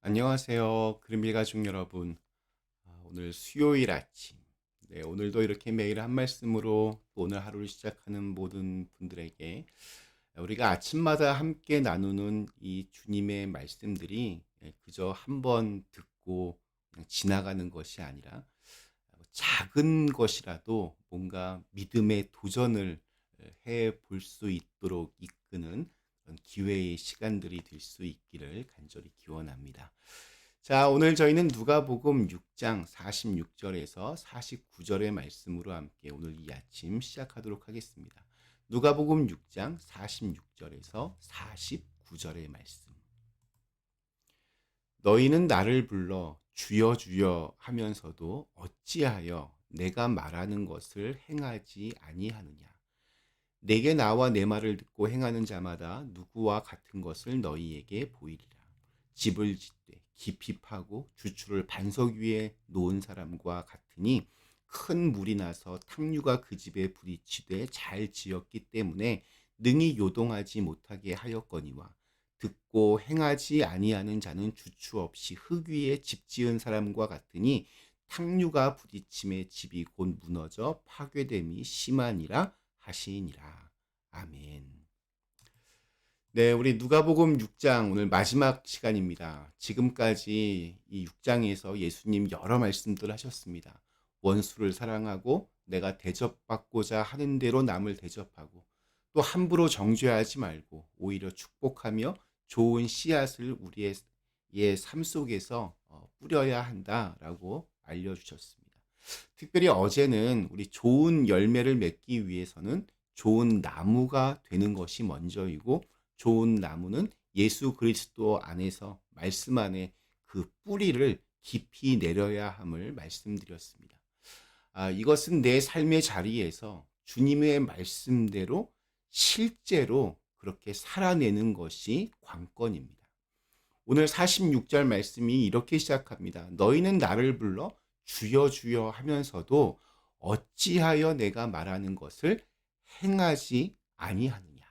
안녕하세요. 그림빌 가족 여러분. 오늘 수요일 아침. 네, 오늘도 이렇게 매일 한 말씀으로 또 오늘 하루를 시작하는 모든 분들에게 우리가 아침마다 함께 나누는 이 주님의 말씀들이 그저 한번 듣고 그냥 지나가는 것이 아니라 작은 것이라도 뭔가 믿음의 도전을 해 볼 수 있도록 이끄는 그런 기회의 시간들이 될 수 있기를 간절히 기원합니다. 자, 오늘 저희는 누가복음 6장 46절에서 49절의 말씀으로 함께 오늘 이 아침 시작하도록 하겠습니다. 누가복음 6장 46절에서 49절의 말씀. 너희는 나를 불러 주여 주여 하면서도 어찌하여 내가 말하는 것을 행하지 아니하느냐. 내게 나와 내 말을 듣고 행하는 자마다 누구와 같은 것을 너희에게 보이리라. 집을 짓되 깊이 파고 주추를 반석 위에 놓은 사람과 같으니 큰 물이 나서 탕류가 그 집에 부딪히되 잘 지었기 때문에 능히 요동하지 못하게 하였거니와 듣고 행하지 아니하는 자는 주추 없이 흙 위에 집 지은 사람과 같으니 탕류가 부딪힘에 집이 곧 무너져 파괴됨이 심하니라 하시니라. 아멘. 네, 우리 누가복음 6장 오늘 마지막 시간입니다. 지금까지 이 6장에서 예수님 여러 말씀들 하셨습니다. 원수를 사랑하고 내가 대접받고자 하는 대로 남을 대접하고 또 함부로 정죄하지 말고 오히려 축복하며 좋은 씨앗을 우리의 삶 속에서 뿌려야 한다라고 알려주셨습니다. 특별히 어제는 우리 좋은 열매를 맺기 위해서는 좋은 나무가 되는 것이 먼저이고 좋은 나무는 예수 그리스도 안에서 말씀 안에 그 뿌리를 깊이 내려야 함을 말씀드렸습니다. 이것은 내 삶의 자리에서 주님의 말씀대로 실제로 그렇게 살아내는 것이 관건입니다. 오늘 46절 말씀이 이렇게 시작합니다. 너희는 나를 불러 주여 주여 하면서도 어찌하여 내가 말하는 것을 행하지 아니하느냐.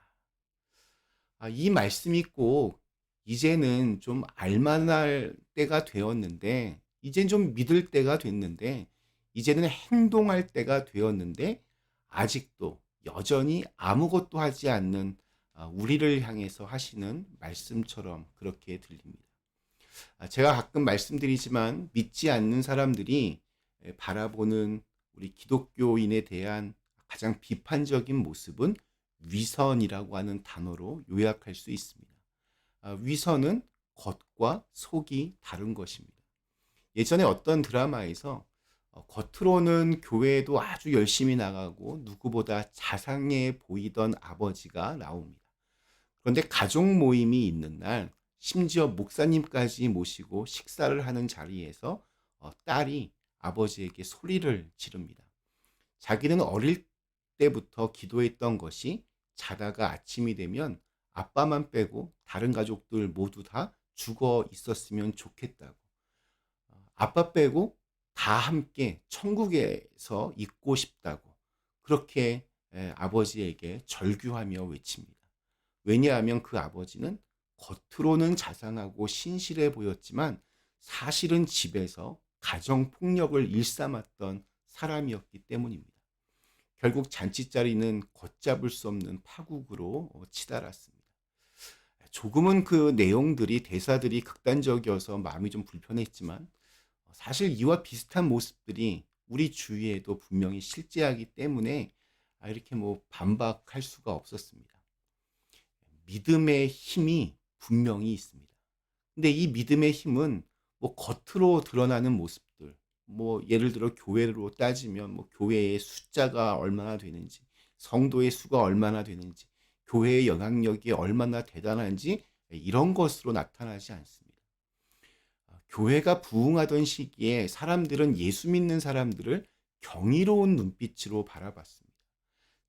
이 말씀이 꼭 이제는 좀 알만할 때가 되었는데, 이젠 좀 믿을 때가 됐는데, 이제는 행동할 때가 되었는데, 아직도 여전히 아무것도 하지 않는 우리를 향해서 하시는 말씀처럼 그렇게 들립니다. 제가 가끔 말씀드리지만 믿지 않는 사람들이 바라보는 우리 기독교인에 대한 가장 비판적인 모습은 위선이라고 하는 단어로 요약할 수 있습니다. 위선은 겉과 속이 다른 것입니다. 예전에 어떤 드라마에서 겉으로는 교회에도 아주 열심히 나가고 누구보다 자상해 보이던 아버지가 나옵니다. 그런데 가족 모임이 있는 날 심지어 목사님까지 모시고 식사를 하는 자리에서 딸이 아버지에게 소리를 지릅니다. 자기는 어릴 때부터 기도했던 것이 자다가 아침이 되면 아빠만 빼고 다른 가족들 모두 다 죽어 있었으면 좋겠다고. 아빠 빼고 다 함께 천국에서 있고 싶다고. 그렇게 아버지에게 절규하며 외칩니다. 왜냐하면 그 아버지는 겉으로는 자상하고 신실해 보였지만 사실은 집에서 가정폭력을 일삼았던 사람이었기 때문입니다. 결국 잔치자리는 걷잡을 수 없는 파국으로 치달았습니다. 조금은 그 내용들이 대사들이 극단적이어서 마음이 좀 불편했지만 사실 이와 비슷한 모습들이 우리 주위에도 분명히 실제하기 때문에 이렇게 뭐 반박할 수가 없었습니다. 믿음의 힘이 분명히 있습니다. 근데 이 믿음의 힘은 뭐 겉으로 드러나는 모습들, 뭐 예를 들어 교회로 따지면 뭐 교회의 숫자가 얼마나 되는지, 성도의 수가 얼마나 되는지, 교회의 영향력이 얼마나 대단한지 이런 것으로 나타나지 않습니다. 교회가 부흥하던 시기에 사람들은 예수 믿는 사람들을 경이로운 눈빛으로 바라봤습니다.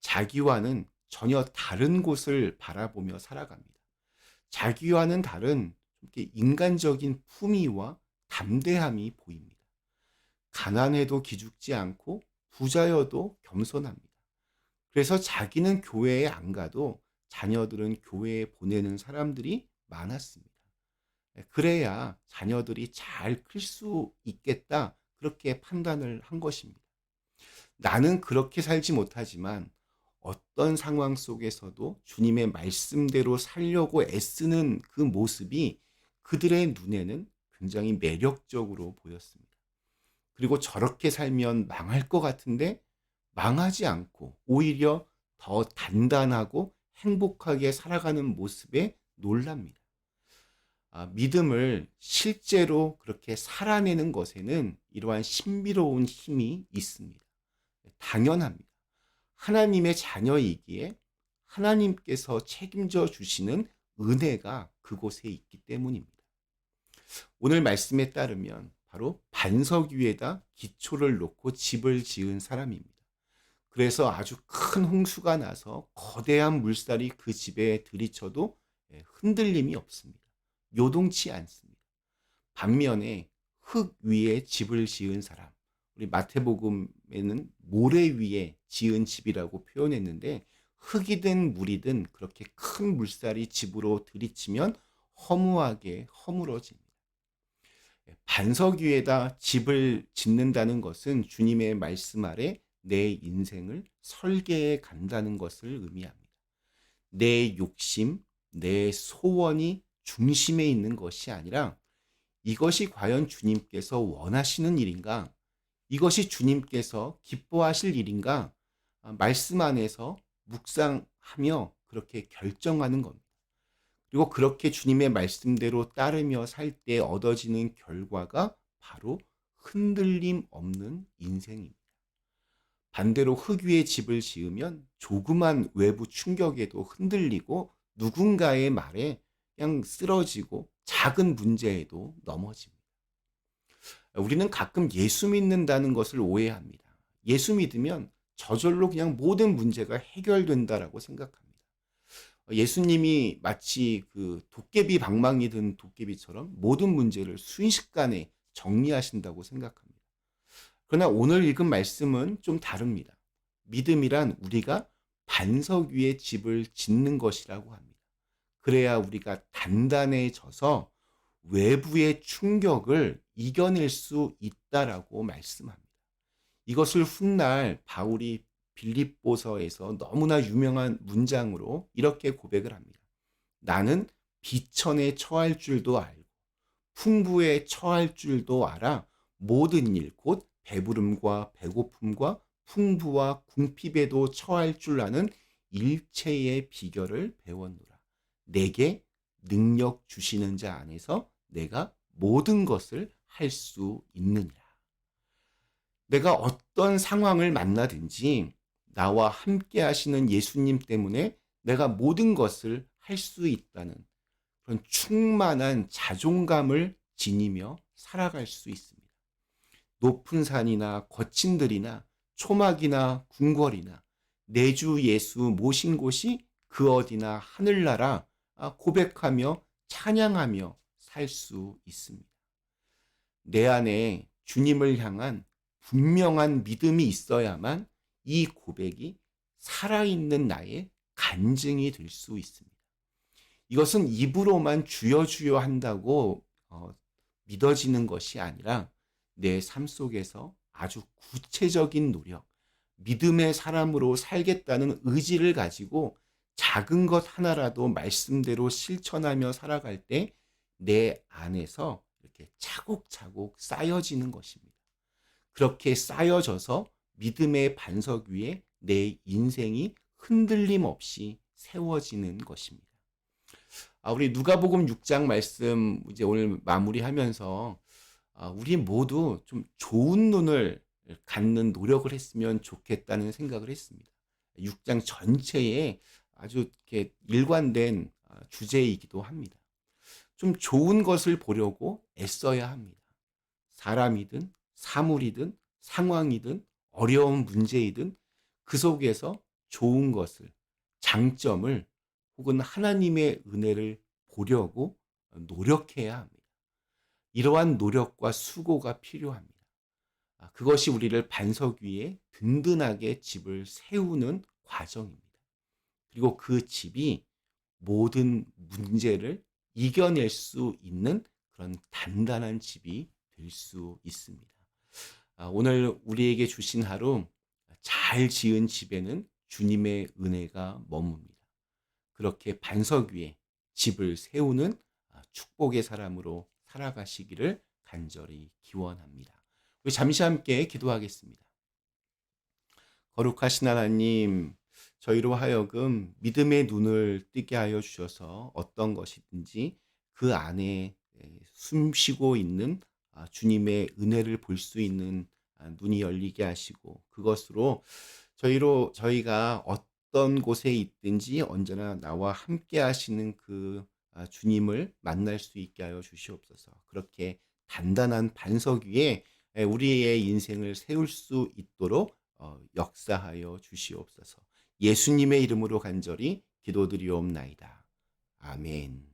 자기와는 전혀 다른 곳을 바라보며 살아갑니다. 자기와는 다른 이렇게 인간적인 품위와 담대함이 보입니다. 가난해도 기죽지 않고 부자여도 겸손합니다. 그래서 자기는 교회에 안 가도 자녀들은 교회에 보내는 사람들이 많았습니다. 그래야 자녀들이 잘 클 수 있겠다. 그렇게 판단을 한 것입니다. 나는 그렇게 살지 못하지만 어떤 상황 속에서도 주님의 말씀대로 살려고 애쓰는 그 모습이 그들의 눈에는 굉장히 매력적으로 보였습니다. 그리고 저렇게 살면 망할 것 같은데 망하지 않고 오히려 더 단단하고 행복하게 살아가는 모습에 놀랍니다. 믿음을 실제로 그렇게 살아내는 것에는 이러한 신비로운 힘이 있습니다. 당연합니다. 하나님의 자녀이기에 하나님께서 책임져 주시는 은혜가 그곳에 있기 때문입니다. 오늘 말씀에 따르면 바로 반석 위에다 기초를 놓고 집을 지은 사람입니다. 그래서 아주 큰 홍수가 나서 거대한 물살이 그 집에 들이쳐도 흔들림이 없습니다. 요동치 않습니다. 반면에 흙 위에 집을 지은 사람, 우리 마태복음에는 모래 위에 지은 집이라고 표현했는데 흙이든 물이든 그렇게 큰 물살이 집으로 들이치면 허무하게 허물어집니다. 반석 위에다 집을 짓는다는 것은 주님의 말씀 아래 내 인생을 설계해 간다는 것을 의미합니다. 내 욕심, 내 소원이 중심에 있는 것이 아니라 이것이 과연 주님께서 원하시는 일인가? 이것이 주님께서 기뻐하실 일인가? 말씀 안에서 묵상하며 그렇게 결정하는 겁니다. 그리고 그렇게 주님의 말씀대로 따르며 살 때 얻어지는 결과가 바로 흔들림 없는 인생입니다. 반대로 흙 위에 집을 지으면 조그만 외부 충격에도 흔들리고 누군가의 말에 그냥 쓰러지고 작은 문제에도 넘어집니다. 우리는 가끔 예수 믿는다는 것을 오해합니다. 예수 믿으면 저절로 그냥 모든 문제가 해결된다라고 생각합니다. 예수님이 마치 그 도깨비 방망이 든 도깨비처럼 모든 문제를 순식간에 정리하신다고 생각합니다. 그러나 오늘 읽은 말씀은 좀 다릅니다. 믿음이란 우리가 반석 위에 집을 짓는 것이라고 합니다. 그래야 우리가 단단해져서 외부의 충격을 이겨낼 수 있다라고 말씀합니다. 이것을 훗날 바울이 빌립보서에서 너무나 유명한 문장으로 이렇게 고백을 합니다. 나는 비천에 처할 줄도 알고 풍부에 처할 줄도 알아 모든 일 곧 배부름과 배고픔과 풍부와 궁핍에도 처할 줄 아는 일체의 비결을 배웠노라. 내게 능력 주시는 자 안에서 내가 모든 것을 할 수 있느니라. 내가 어떤 상황을 만나든지 나와 함께 하시는 예수님 때문에 내가 모든 것을 할 수 있다는 그런 충만한 자존감을 지니며 살아갈 수 있습니다. 높은 산이나 거친 들이나 초막이나 궁궐이나 내 주 예수 모신 곳이 그 어디나 하늘나라 고백하며 찬양하며 살 수 있습니다. 내 안에 주님을 향한 분명한 믿음이 있어야만 이 고백이 살아있는 나의 간증이 될 수 있습니다. 이것은 입으로만 주여 주여 한다고 믿어지는 것이 아니라 내 삶 속에서 아주 구체적인 노력, 믿음의 사람으로 살겠다는 의지를 가지고 작은 것 하나라도 말씀대로 실천하며 살아갈 때 내 안에서 이렇게 차곡차곡 쌓여지는 것입니다. 그렇게 쌓여져서 믿음의 반석 위에 내 인생이 흔들림 없이 세워지는 것입니다. 우리 누가복음 6장 말씀 이제 오늘 마무리하면서 우리 모두 좀 좋은 눈을 갖는 노력을 했으면 좋겠다는 생각을 했습니다. 6장 전체에 아주 이렇게 일관된 주제이기도 합니다. 좀 좋은 것을 보려고 애써야 합니다. 사람이든 사물이든 상황이든 어려운 문제이든 그 속에서 좋은 것을, 장점을 혹은 하나님의 은혜를 보려고 노력해야 합니다. 이러한 노력과 수고가 필요합니다. 그것이 우리를 반석 위에 든든하게 집을 세우는 과정입니다. 그리고 그 집이 모든 문제를 이겨낼 수 있는 그런 단단한 집이 될 수 있습니다. 오늘 우리에게 주신 하루, 잘 지은 집에는 주님의 은혜가 머뭅니다. 그렇게 반석 위에 집을 세우는 축복의 사람으로 살아가시기를 간절히 기원합니다. 우리 잠시 함께 기도하겠습니다. 거룩하신 하나님, 저희로 하여금 믿음의 눈을 뜨게 하여 주셔서 어떤 것이든지 그 안에 숨쉬고 있는 주님의 은혜를 볼 수 있는 눈이 열리게 하시고, 그것으로 저희가 어떤 곳에 있든지 언제나 나와 함께 하시는 그 주님을 만날 수 있게 하여 주시옵소서. 그렇게 단단한 반석 위에 우리의 인생을 세울 수 있도록 역사하여 주시옵소서. 예수님의 이름으로 간절히 기도드리옵나이다. 아멘.